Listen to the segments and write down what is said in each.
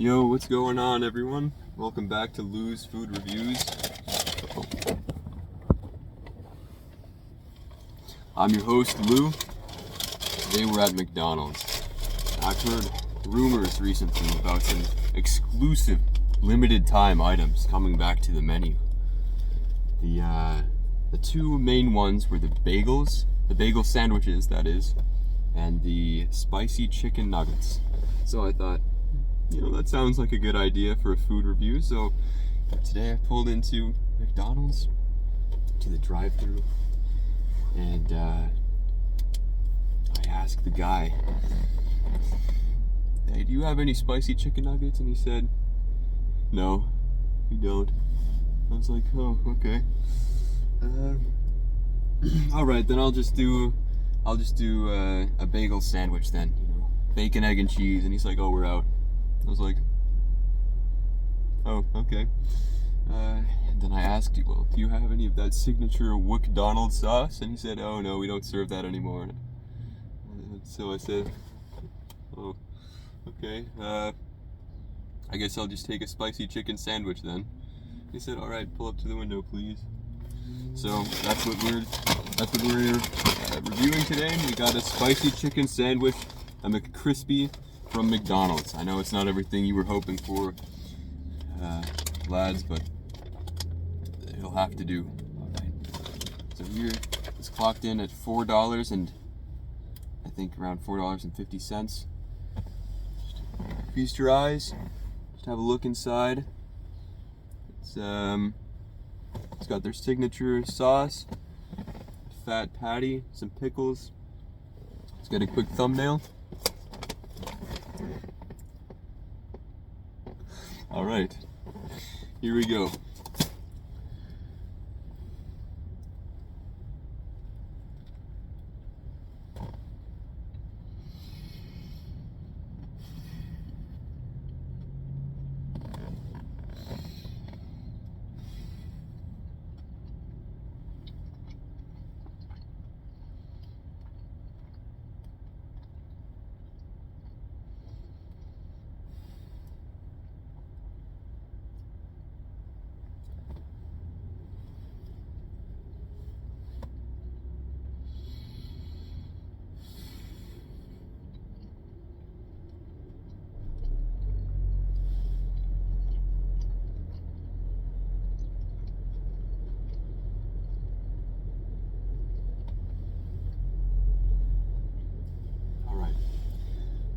Yo, what's going on, everyone? Welcome back to Lou's Food Reviews. I'm your host, Lou. Today we're at McDonald's. I've heard rumors recently about some exclusive, limited time items coming back to the menu. The two main ones were the bagels, the bagel sandwiches, that is, and the spicy chicken nuggets. So I thought, that sounds like a good idea for a food review. So today I pulled into McDonald's, to the drive-thru, and I asked the guy, "Hey, do you have any spicy chicken nuggets?" And he said, "No, we don't." I was like, "Oh, okay. All right, then I'll just do a bagel sandwich then, bacon, egg, and cheese." And he's like, "Oh, we're out." I was like, "Oh, okay." And then I asked, "Well, do you have any of that signature McDonald's sauce?" And he said, "Oh, no, we don't serve that anymore." So I said, "Oh, okay. I guess I'll just take a spicy chicken sandwich then." He said, "All right, pull up to the window, please." So that's what we're reviewing today. We got a spicy chicken sandwich, a McCrispy from McDonald's. I know it's not everything you were hoping for, lads, but it'll have to do. All right. So here, it's clocked in at $4 and I think around $4.50. Feast your eyes. Just have a look inside. It's got their signature sauce, fat patty, some pickles. Let's get a quick thumbnail. All right, here we go.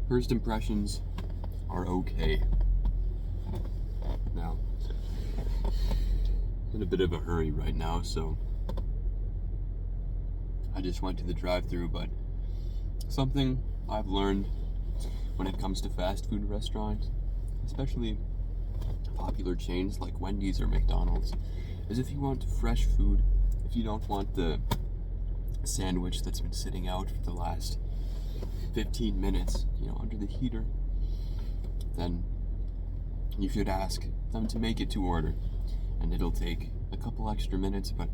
First impressions are okay. Now, I'm in a bit of a hurry right now, so I just went to the drive-thru, but something I've learned when it comes to fast food restaurants, especially popular chains like Wendy's or McDonald's, is if you want fresh food, if you don't want the sandwich that's been sitting out for the last 15 minutes, under the heater, then you should ask them to make it to order, and it'll take a couple extra minutes, but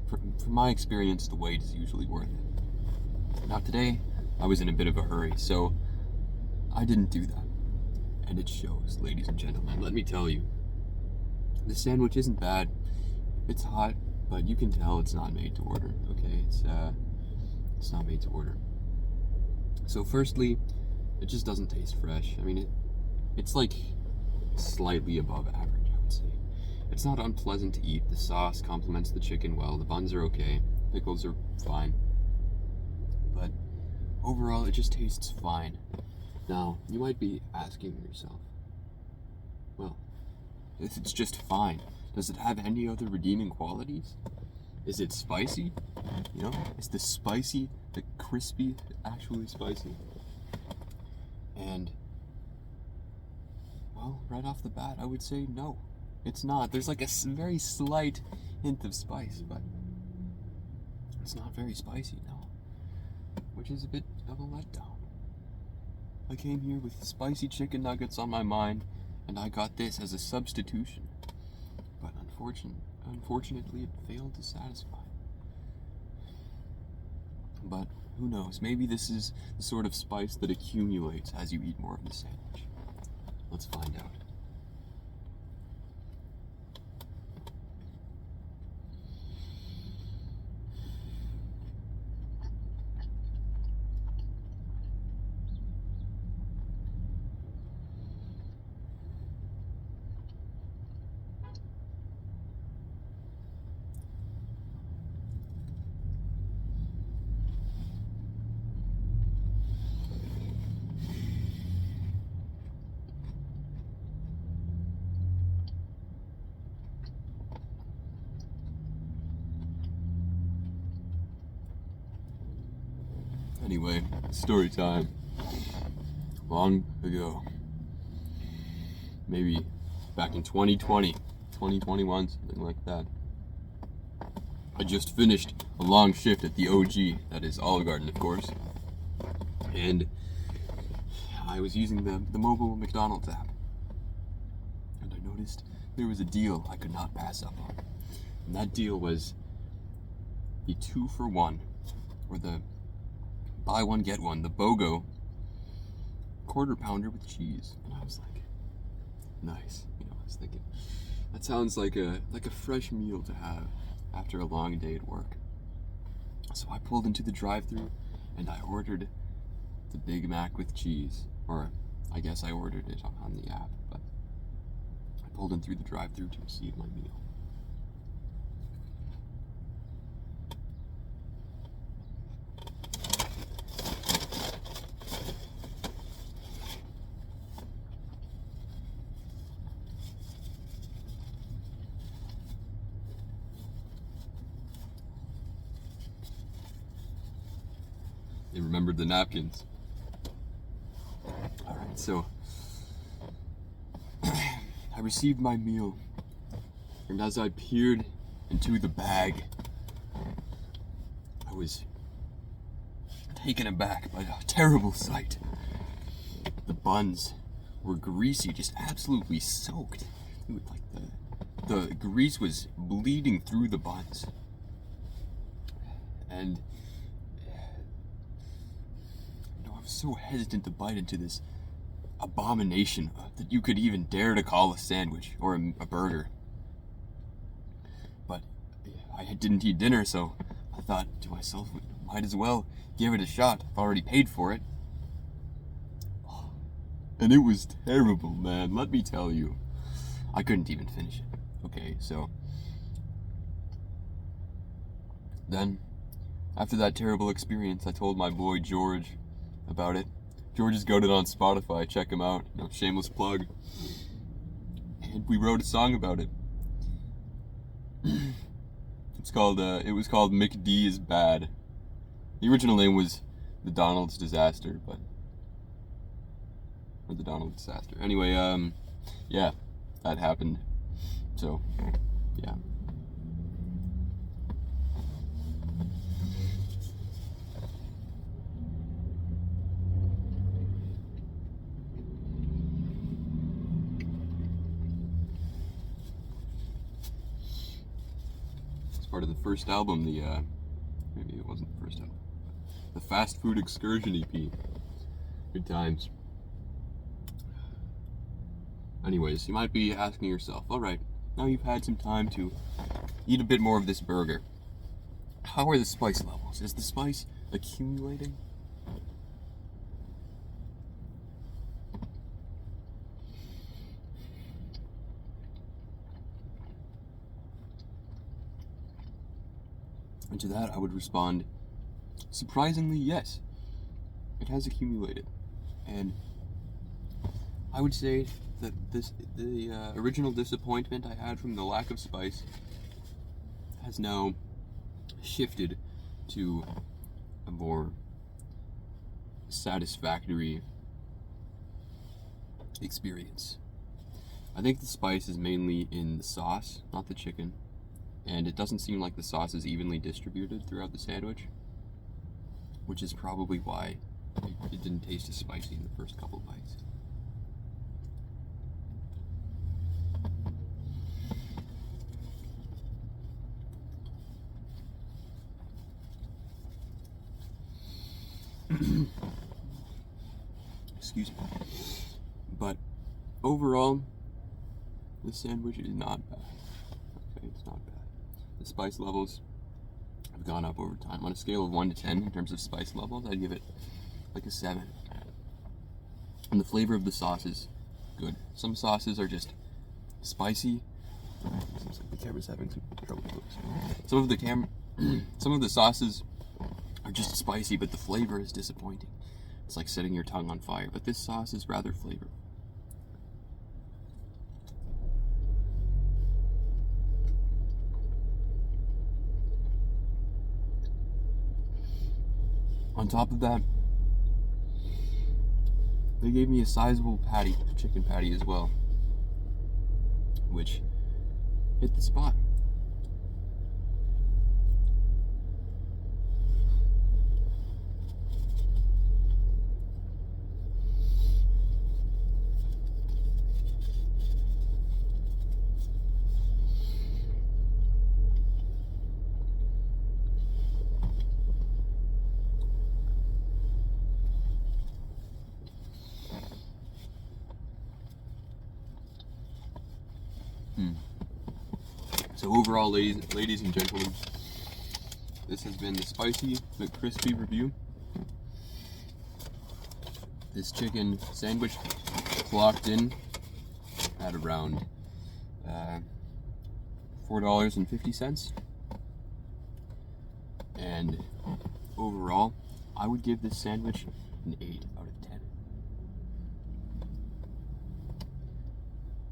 from my experience, the wait is usually worth it. Now today, I was in a bit of a hurry, so I didn't do that, and it shows, ladies and gentlemen. Let me tell you, the sandwich isn't bad. It's hot, but you can tell it's not made to order. Okay, it's not made to order. So firstly, it just doesn't taste fresh. I mean, it's like slightly above average, I would say. It's not unpleasant to eat. The sauce complements the chicken well. The buns are okay. Pickles are fine. But overall, it just tastes fine. Now, you might be asking yourself, well, if it's just fine, does it have any other redeeming qualities? Is it spicy? Is the crispy, actually spicy? And, well, right off the bat, I would say no, it's not. There's like a very slight hint of spice, but it's not very spicy, no. Which is a bit of a letdown. I came here with spicy chicken nuggets on my mind, and I got this as a substitution. But unfortunately, it failed to satisfy. But who knows? Maybe this is the sort of spice that accumulates as you eat more of the sandwich. Let's find out. Anyway, story time. Long ago, maybe back in 2020, 2021, something like that. I just finished a long shift at the OG, that is Olive Garden, of course, and I was using the mobile McDonald's app, and I noticed there was a deal I could not pass up on, and that deal was the 2-for-1, or the buy one get one, the BOGO quarter pounder with cheese. And I was like, nice. I was thinking, that sounds like a fresh meal to have after a long day at work. So I pulled into the drive-thru and I ordered the Big Mac with cheese, or I guess I ordered it on the app, but I pulled in through the drive-thru to receive my meal. They remembered the napkins. Alright, so I received my meal, and as I peered into the bag, I was taken aback by a terrible sight. The buns were greasy, just absolutely soaked. Like the grease was bleeding through the buns. And I was so hesitant to bite into this abomination that you could even dare to call a sandwich or a burger. But I didn't eat dinner, so I thought to myself, might as well give it a shot. I've already paid for it. And it was terrible, man, let me tell you. I couldn't even finish it. Okay, so then, after that terrible experience, I told my boy George about it. George is goated on Spotify, check him out, shameless plug. And we wrote a song about it. It was called McD is Bad. The original name was The Donald's Disaster, or The Donald Disaster. Anyway, yeah, that happened. So, yeah. It's part of the first album, maybe it wasn't the first album, the Fast Food Excursion EP. Good times. Anyways, you might be asking yourself, alright, now you've had some time to eat a bit more of this burger. How are the spice levels? Is the spice accumulating? And to that I would respond, surprisingly, yes. It has accumulated. And I would say that the original disappointment I had from the lack of spice has now shifted to a more satisfactory experience. I think the spice is mainly in the sauce, not the chicken, and it doesn't seem like the sauce is evenly distributed throughout the sandwich, which is probably why it didn't taste as spicy in the first couple bites. Excuse me. But overall, this sandwich is not bad. Okay, it's not bad. The spice levels have gone up over time. On a scale of 1 to 10 in terms of spice levels, I'd give it like a 7. And the flavor of the sauce is good. Some sauces are just spicy. Seems like the camera's having some trouble focusing. Some of the sauces are just spicy, but the flavor is disappointing. It's like setting your tongue on fire. But this sauce is rather flavorful. On top of that, they gave me a sizable patty, chicken patty as well, which hit the spot. So overall, ladies and gentlemen, this has been the spicy McCrispy review. This chicken sandwich clocked in at around $4.50. And overall, I would give this sandwich an 8 out of 10.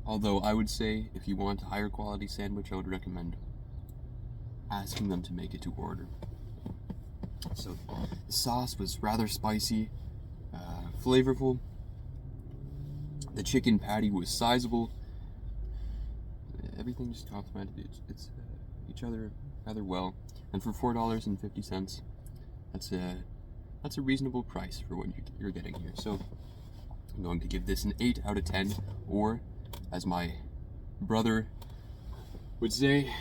Although I would say if you want a higher quality sandwich, I would recommend asking them to make it to order. So the sauce was rather spicy, flavorful. The chicken patty was sizable. Everything just complemented each other rather well. And for $4.50, that's a reasonable price for what you're getting here. So I'm going to give this an 8 out of 10, or as my brother would say,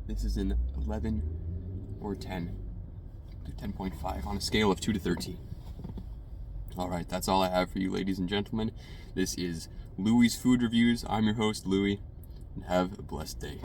this is an 11 or 10 to 10.5 on a scale of 2 to 13. Alright, that's all I have for you, ladies and gentlemen. This is Louie's Food Reviews. I'm your host, Louie, and have a blessed day.